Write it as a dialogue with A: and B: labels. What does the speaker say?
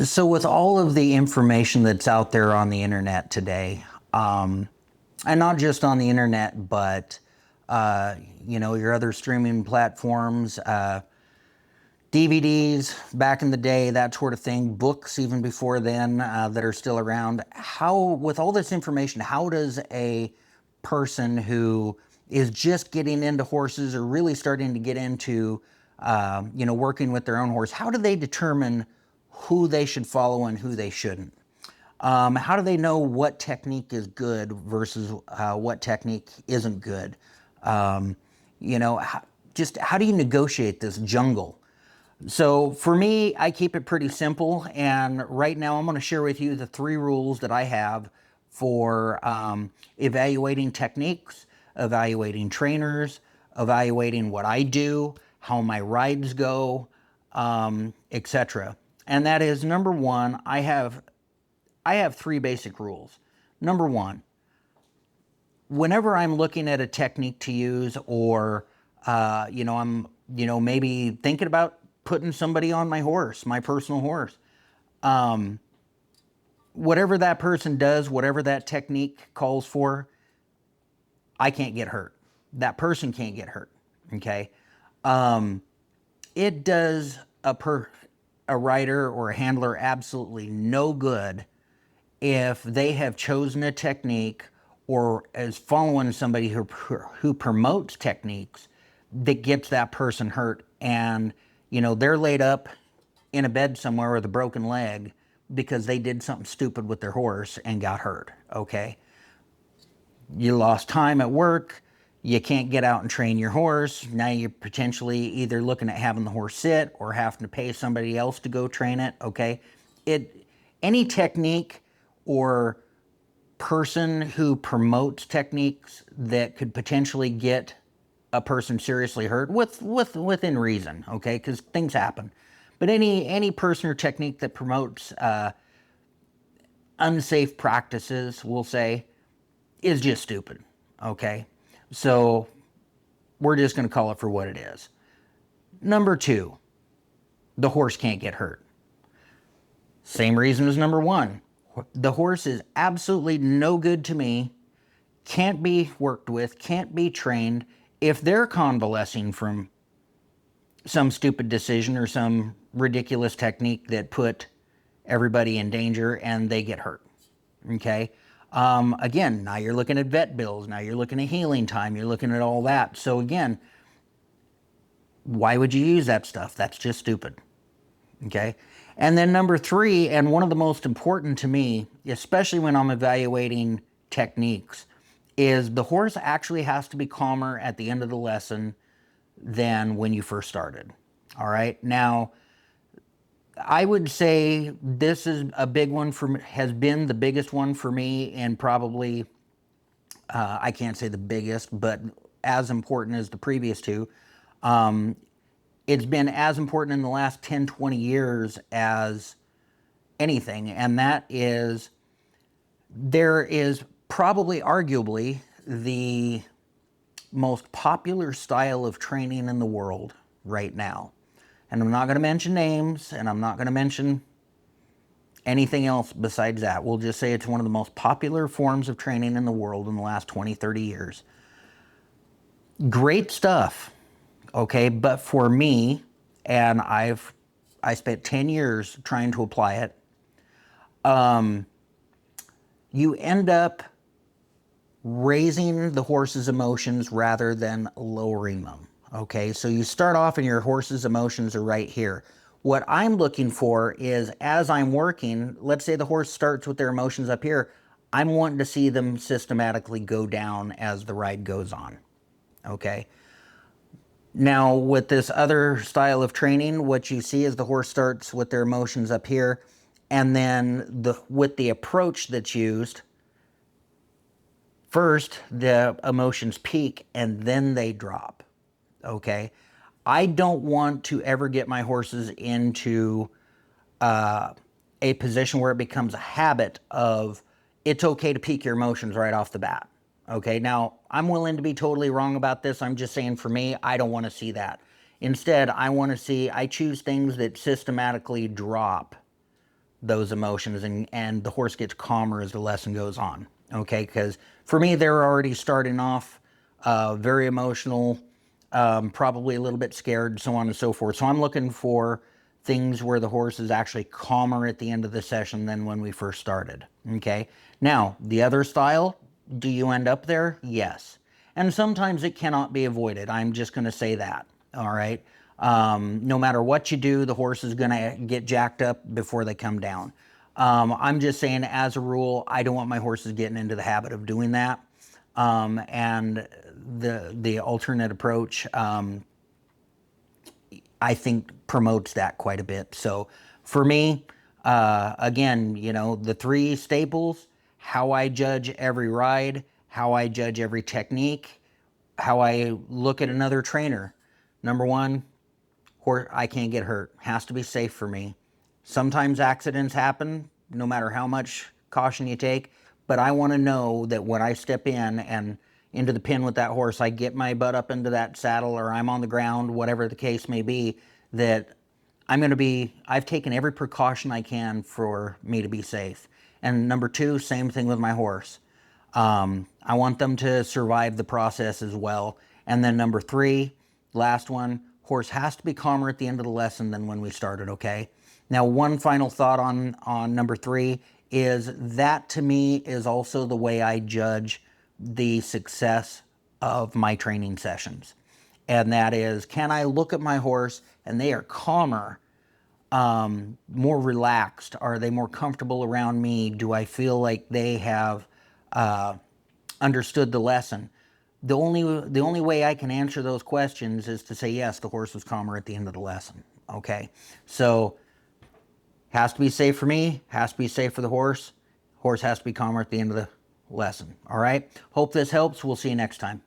A: So, with all of the information that's out there on the internet today, and not just on the internet, but your other streaming platforms, DVDs back in the day, that sort of thing, books even before then that are still around. With all this information, how does a person who is just getting into horses or really starting to get into, working with their own horse, how do they determine who they should follow and who they shouldn't? How do they know what technique is good versus what technique isn't good? Um, you know, how, just how do you negotiate this jungle? So for me, I keep it pretty simple. And right now, I'm going to share with you the 3 rules that I have for evaluating techniques, evaluating trainers, evaluating what I do, how my rides go, etc. And that is number one. I have 3 basic rules. Number one, whenever I'm looking at a technique to use, or I'm maybe thinking about putting somebody on my horse, my personal horse, whatever that person does, whatever that technique calls for, I can't get hurt. That person can't get hurt. Okay. It does a rider or a handler absolutely no good if they have chosen a technique or is following somebody who promotes techniques that gets that person hurt, and they're laid up in a bed somewhere with a broken leg because they did something stupid with their horse and got hurt. Okay, you lost time at work, you can't get out and train your horse. Now you're potentially either looking at having the horse sit or having to pay somebody else to go train it. Okay, any technique or person who promotes techniques that could potentially get a person seriously hurt within reason, okay, because things happen. But any person or technique that promotes unsafe practices, we'll say, is just stupid. Okay, so we're just going to call it for what it is. Number two, the horse can't get hurt. Same reason as number one. The horse is absolutely no good to me, can't be worked with, can't be trained if they're convalescing from some stupid decision or some ridiculous technique that put everybody in danger and they get hurt. Okay. Again, now you're looking at vet bills. Now you're looking at healing time. You're looking at all that. So again, why would you use that stuff? That's just stupid. Okay. And then number three, and one of the most important to me, especially when I'm evaluating techniques, is the horse actually has to be calmer at the end of the lesson than when you first started. All right. Now, I would say this is a big one has been the biggest one for me, and probably, I can't say the biggest, but as important as the previous two. It's been as important in the last 10, 20 years as anything. And that is, there is probably arguably the most popular style of training in the world right now. And I'm not going to mention names, and I'm not going to mention anything else besides that. We'll just say it's one of the most popular forms of training in the world in the last 20, 30 years. Great stuff. Okay, but for me, and I spent 10 years trying to apply it, you end up raising the horse's emotions rather than lowering them. Okay, so you start off and your horse's emotions are right here. What I'm looking for is, as I'm working, let's say the horse starts with their emotions up here, I'm wanting to see them systematically go down as the ride goes on. Okay. Now, with this other style of training, what you see is the horse starts with their emotions up here, and then with the approach that's used, first the emotions peak and then they drop. Okay, I don't want to ever get my horses into a position where it becomes a habit of it's okay to peak your emotions right off the bat. Okay, now I'm willing to be totally wrong about this. I'm just saying, for me, I don't want to see that. Instead, I choose things that systematically drop those emotions, and the horse gets calmer as the lesson goes on. Okay, because for me, they're already starting off very emotional, probably a little bit scared, so on and so forth. So I'm looking for things where the horse is actually calmer at the end of the session than when we first started. Okay, now the other style, do you end up there? Yes. And sometimes it cannot be avoided. I'm just going to say that. All right. No matter what you do, the horse is going to get jacked up before they come down. I'm just saying, as a rule, I don't want my horses getting into the habit of doing that. And the alternate approach, I think, promotes that quite a bit. So for me, again, you know, the three staples: how I judge every ride, how I judge every technique, how I look at another trainer. Number one, horse, I can't get hurt. Has to be safe for me. Sometimes accidents happen, no matter how much caution you take, but I want to know that when I step in and into the pen with that horse, I get my butt up into that saddle, or I'm on the ground, whatever the case may be, that I've taken every precaution I can for me to be safe. And number two, same thing with my horse. I want them to survive the process as well. And then number three, last one, horse has to be calmer at the end of the lesson than when we started, okay? Now, one final thought on number three is that, to me, is also the way I judge the success of my training sessions. And that is, can I look at my horse and they are calmer, more relaxed? Are they more comfortable around me? Do I feel like they have understood the lesson? The only way I can answer those questions is to say, yes, the horse was calmer at the end of the lesson. Okay, so has to be safe for me, has to be safe for the horse. Horse has to be calmer at the end of the lesson. All right, hope this helps. We'll see you next time.